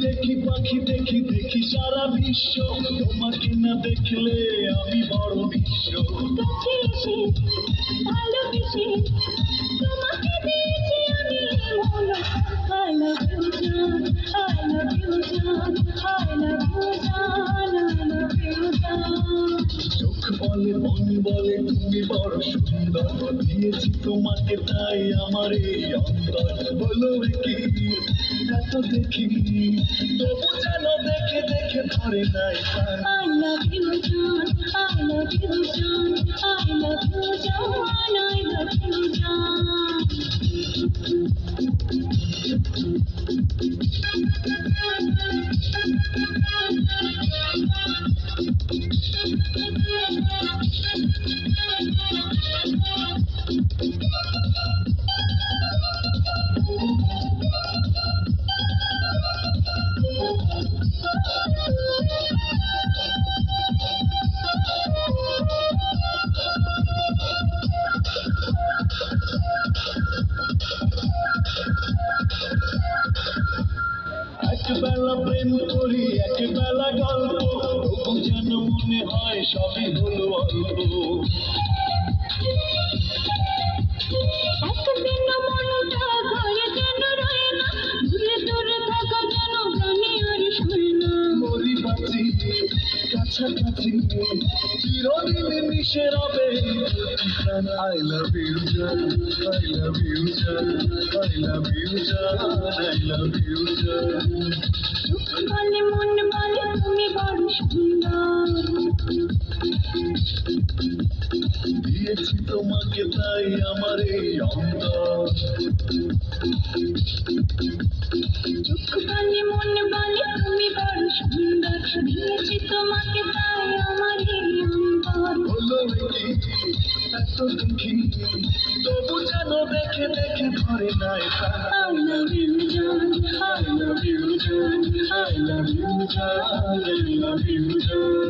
দেখি পাখি দেখি দেখি সারা বিশ্ব, তোমাকে না দেখলে আমি বড় বিশ্ব। কাছে এসে ভালোবেসে তোমাকে দিয়েছি আমি মন। I love you জান, I love you জান, I love you জান, I love you জান। চোখ বলে মন বলে তুমি বড় সুন্দর, দিয়েছি তোমাকে তাই আমার এই অন্তর। বলো কি এত দেখি তবু যেন দেখে দেখে ধরে নাই প্রাণ। I love you জান, I love you জান, I love you জান, I love you জান। একবেলা প্রেম করি একবেলা গল্প, তবু যেন মনে হয় সবই হলো অল্প। একদিন মনটা ঘরে যেন রয় না, দূরে দূরে থাকা যেন গানে আর শোয় না। মরি বাঁচি কাছাকাছি চিরদিন মিশে রবে প্রাণ। I love you জান, I love you জান, I love you জান, I love you জান। চোখ বলে মন বলে তুমি বড় সুন্দর, দিয়েছি তোমাকে তাই আমার এই অন্তর। চোখ বলে মন বলে তুমি বড় সুন্দর, দিয়েছি তোমাকে তাই আমার এই অন্তর। হলো কি এত দেখি তবু যেন দেখে দেখে ধরে নাই প্রাণ। I love you জান, I love you জান, I love you জান, I love you জান।